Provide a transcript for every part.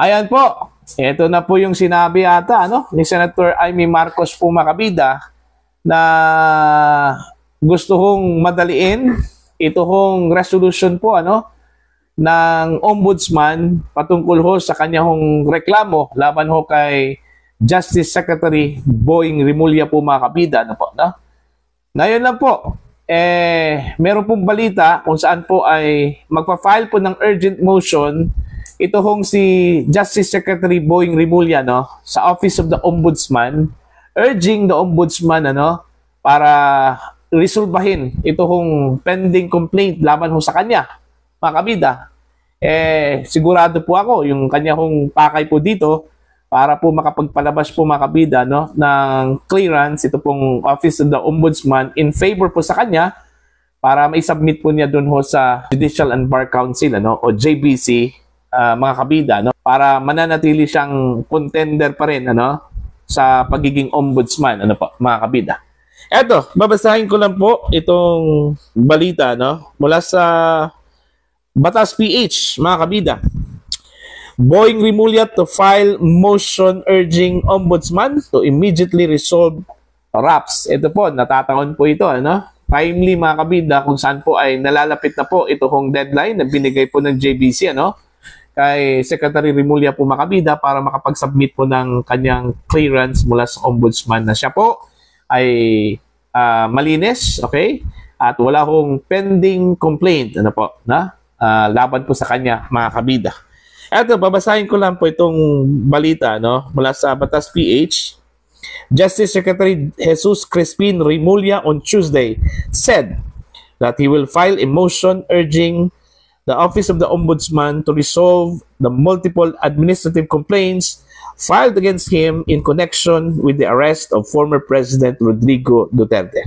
Ayan po. Ito na po yung sinabi ata ni Senator Amy Marcos po mga kabida na gusto kong madaliin ito hong resolution po ng ombudsman patungkol ho sa kanyang reklamo laban ho kay Justice Secretary Boying Rimulya po mga kabida. Ngayon lang po, meron pong balita kung saan po ay magpa-file po ng urgent motion ito hong si Justice Secretary Boying Rimulya sa Office of the Ombudsman, urging the Ombudsman para resolbahin ito hong pending complaint laban ho sa kanya, mga kabida. Sigurado po ako yung kanya hong pakay po dito para po makapagpalabas po mga kabida ng clearance ito pong Office of the Ombudsman in favor po sa kanya para mai-submit po niya doon ho sa Judicial and Bar Council o JBC, mga kabida, para mananatili siyang contender pa rin sa pagiging ombudsman mga kabida. Eto, babasahin ko lang po itong balita mula sa Batas PH, mga kabida. Boying Rimulya to file motion urging ombudsman to immediately resolve RAPS. Ito po, natataon po ito timely mga kabida kung saan po ay nalalapit na po ito hong deadline na binigay po ng JBC kay Secretary Rimulya po mga kabida para makapag-submit po ng kanyang clearance mula sa ombudsman na siya po ay malinis, okay? At wala hong pending complaint laban po sa kanya mga kabida. Eto, babasahin ko lang po itong balita mula sa Batas PH. Justice Secretary Jesus Crispin Rimulya on Tuesday said that he will file a motion urging the Office of the Ombudsman to resolve the multiple administrative complaints filed against him in connection with the arrest of former President Rodrigo Duterte.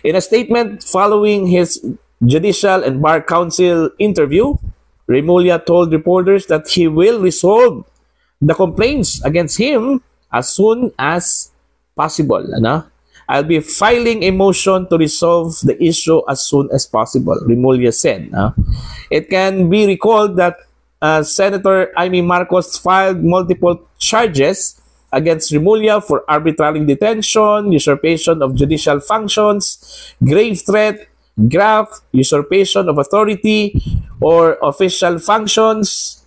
In a statement following his Judicial and Bar Council interview, Rimulya told reporters that he will resolve the complaints against him as soon as possible. I'll be filing a motion to resolve the issue as soon as possible, Rimulya said. It can be recalled that Senator Amy Marcos filed multiple charges against Rimulya for arbitrary detention, usurpation of judicial functions, grave threat, graft, usurpation of authority or official functions,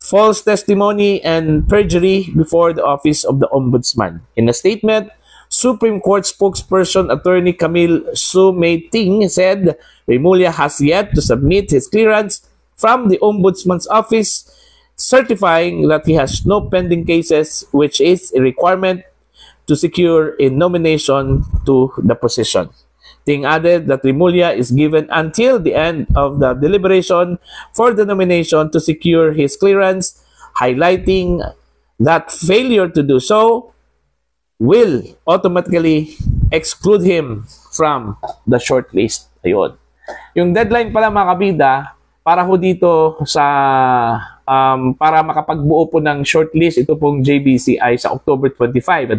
false testimony, and perjury before the Office of the Ombudsman. In a statement, Supreme Court spokesperson Attorney Camille Sumeiting said Rimulya has yet to submit his clearance from the Ombudsman's office, certifying that he has no pending cases, which is a requirement to secure a nomination to the position. Ting added that Rimulya is given until the end of the deliberation for the nomination to secure his clearance, highlighting that failure to do so will automatically exclude him from the shortlist. Ayun. Yung deadline pala mga kabida, para ho dito sa para makapagbuo po ng shortlist ito pong JBC ay sa October 25,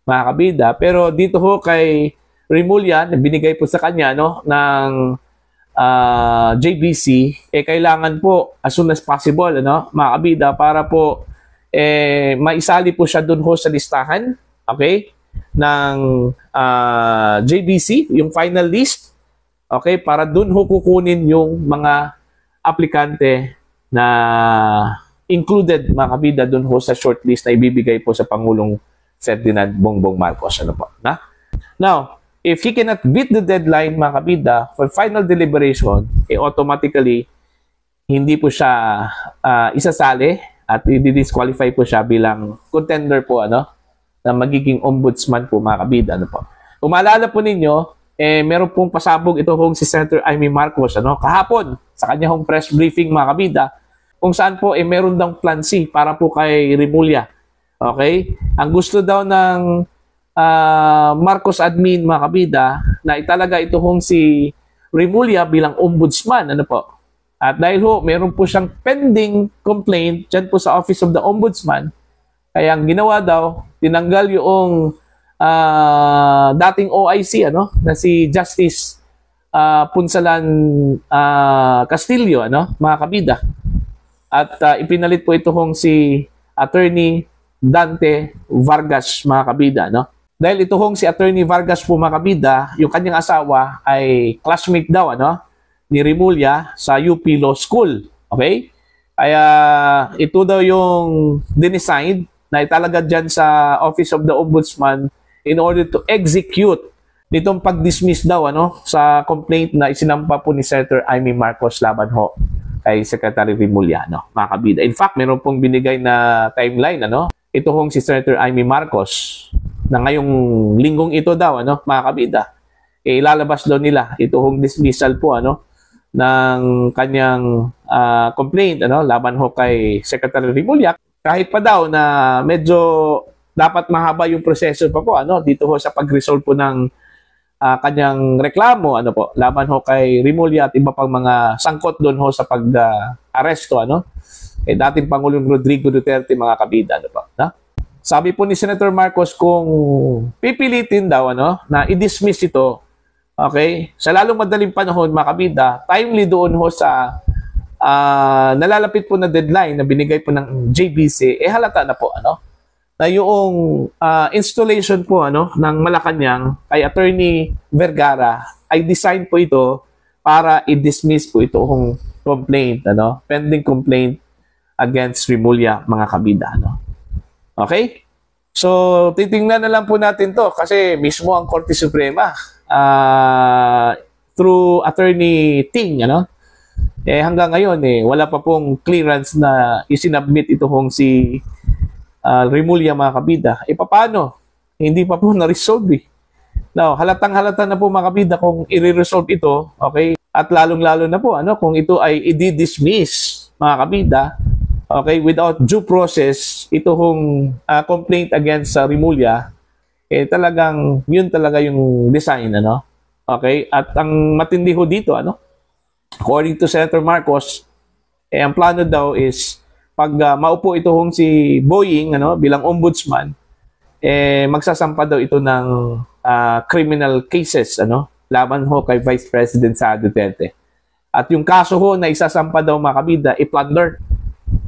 mga kabida. Pero dito ho kay Rimulya, binigay po sa kanya ng JBC, kailangan po as soon as possible, mga kabida, para po maisali po siya doon ho sa listahan, okay, ng JBC, yung final list, okay, para doon ho kukunin yung mga aplikante na included, mga kabida, doon ho sa shortlist na ibibigay po sa Pangulong Ferdinand Bongbong Marcos. Now, if he cannot beat the deadline, mga kabida, for final deliberation, automatically, hindi po siya isasali at i-disqualify po siya bilang contender po, na magiging ombudsman po, mga kabida. Kung maalala po ninyo, meron pong pasabog ito hong si Senator Amy Marcos, kahapon, sa kanya hong press briefing, mga kabida, kung saan po, meron daw plan C para po kay Rimulya. Okay? Ang gusto daw ng Marcos admin, mga kabida, na italaga ito hong si Rimulya bilang ombudsman. At dahil ho, meron po siyang pending complaint dyan po sa Office of the Ombudsman, kaya ang ginawa daw, tinanggal yung dating OIC, na si Justice Punsalan Castillo, mga kabida. At ipinalit po ito hong si Attorney Dante Vargas, mga kabida, no? Dahil ito hong si Attorney Vargas po, mga kabida, yung kanyang asawa ay classmate daw, ano, ni Remulla sa UP Law School. Okay? Kaya ito daw yung dinesign na italagad dyan sa Office of the Ombudsman in order to execute nitong pag-dismiss daw, ano, sa complaint na isinampa po ni Senator Amy Marcos laban ho kay Secretary Remulla, no, mga kabida. In fact, meron pong binigay na timeline, ano, ito hong si Senator Amy Marcos na ngayong linggong ito daw, ano, mga kabida, ilalabas daw nila ito hong dismissal po, ano, ng kanyang complaint, ano, laban ho kay Secretary Remulla. Kahit pa daw na medyo dapat mahaba yung proseso pa po, ano, dito ho sa pag-resolve po ng kanyang reklamo, ano po, laban ho kay Remulla at iba pang mga sangkot doon ho sa pag-aresto, ano, dating Pangulong Rodrigo Duterte, mga kabida, ano po, no? Sabi po ni Senator Marcos, kung pipilitin daw, ano, na i-dismiss ito, okay, sa lalong madaling panahon, mga kabida, timely doon ho sa nalalapit po na deadline na binigay po ng JBC, halata na po, ano, na yung installation po, ano, ng Malacanang kay Attorney Vergara ay design po ito para i-dismiss po ito kung complaint, ano, pending complaint against Remulla, mga kabida, ano. Okay? So, titingnan na lang po natin to kasi mismo ang Korte Suprema through Attorney Ting, ano, hanggang ngayon wala pa pong clearance na isinabmit ito kung si Remulla, mga kabida. Paano? Hindi pa po na-resolve. Now, halatang-halata na po, mga kabida, kung i-resolve ito, okay? At lalong-lalo na po, ano, kung ito ay i-dismiss, mga kabida, okay, without due process, ito kung complaint against Remulla, talagang, yun talaga yung design, ano? Okay? At ang matindi ho dito, ano? According to Senator Marcos, ang plano daw is pag maupo ito hong si Boying, ano, bilang ombudsman, magsasampa daw ito ng criminal cases, ano, laban ho kay Vice President Sara Duterte. At yung kaso ho na isasampa daw, mga kabida, i-plunder.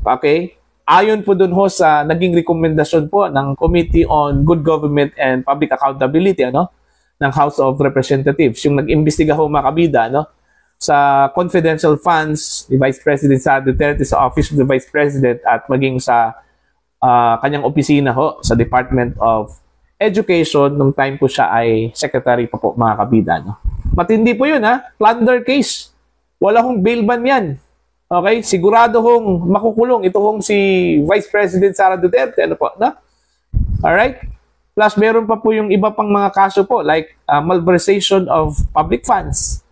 Okay? Ayon po dun ho sa naging rekomendasyon po ng Committee on Good Government and Public Accountability, ano, ng House of Representatives, yung nag-imbestiga ho, mga kabida, ano, sa confidential funds ni Vice President Sara Duterte sa Office of the Vice President at maging sa kanyang opisina ho sa Department of Education nung time po siya ay secretary pa po, mga kabida, no? Matindi po yun, ha? Plunder case. Wala hong bail ban yan. Okay? Sigurado hong makukulong ito hong si Vice President Sara Duterte, ano po, no? Alright? Plus, meron pa po yung iba pang mga kaso po like malversation of public funds.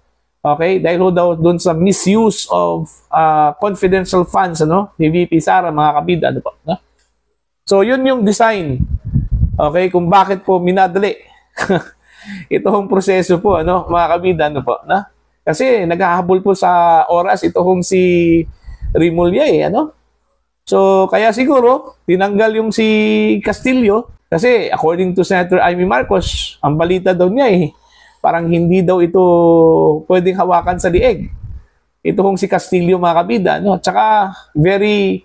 Okay, dahil ho daw doon sa misuse of confidential funds, ano, ni VP Sara, mga kabida, ano po, no? So, yun yung design. Okay, kung bakit po minadali ito hong proseso po, ano, mga kabida, ano po, no? Kasi naghahabol po sa oras ito hong si Remulla, ano? So, kaya siguro tinanggal yung si Castillo kasi according to Senator Amy Marcos, ang balita daw niya parang hindi daw ito pwedeng hawakan sa lieg. Ito kung si Castillo, mga kabida, no? Tsaka very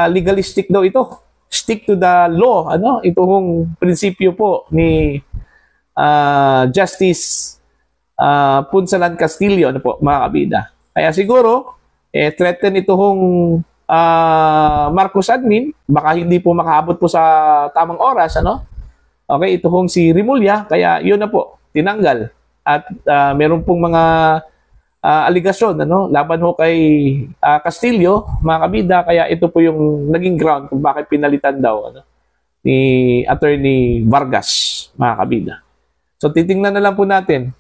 legalistic daw ito. Stick to the law, ano? Ito kung prinsipyo po ni Justice Punsalan Castillo, ano po, mga kabida. Kaya siguro, threaten ito kung Marcos admin, baka hindi po makaabot po sa tamang oras, ano? Okay, ito kung si Remulla, kaya yun na po, tinanggal. At meron pong mga aligasyon, ano, laban ho kay Castillo, mga kabida, kaya ito po yung naging ground kung bakit pinalitan daw, ano, ni Attorney Vargas, mga kabida. So titingnan na lang po natin.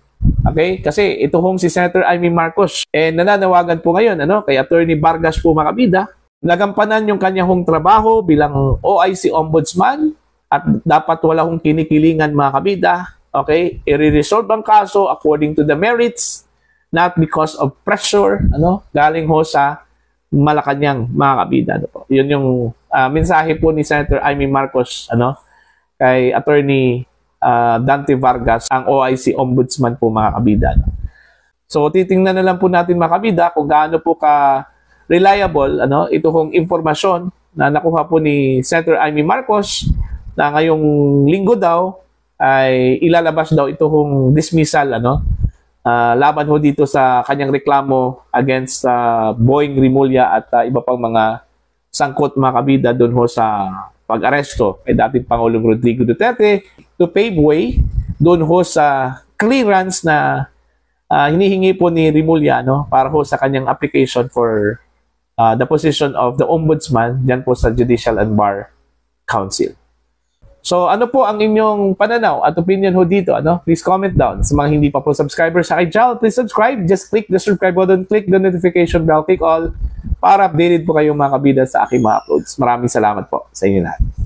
Okay? Kasi ito hong si Senator Amy Marcos, nananawagan po ngayon, ano, kay Attorney Vargas po, mga kabida, nagampanan yung kanyang hong trabaho bilang OIC Ombudsman at dapat wala hong kinikilingan, mga kabida. Okay, i-resolve ang kaso according to the merits, not because of pressure, ano, galing ho sa Malacanang, mga kabida, ano po. Yun yung mensahe po ni Senator Amy Marcos, ano, kay Attorney Dante Vargas, ang OIC Ombudsman po, mga kabida, ano. So titingnan na lang po natin, mga kabida, kung gaano po ka reliable ito hong informasyon na nakuha po ni Senator Amy Marcos na ngayong linggo daw ay ilalabas daw ito hong dismissal laban ho dito sa kanyang reklamo against Boying Rimulya at iba pang mga sangkot mga kabida doon ho sa pag-aresto kay dating Pangulong Rodrigo Duterte to pave way doon ho sa clearance na hinihingi po ni Rimulya para ho sa kanyang application for the position of the Ombudsman dyan po sa Judicial and Bar Council. So ano po ang inyong pananaw at opinion ho dito? Please comment down. Sa mga hindi pa po subscribers sa aking channel, please subscribe. Just click the subscribe button, click the notification bell, click all para updated po kayong mga kabida sa aking mga uploads. Maraming salamat po sa inyo lahat.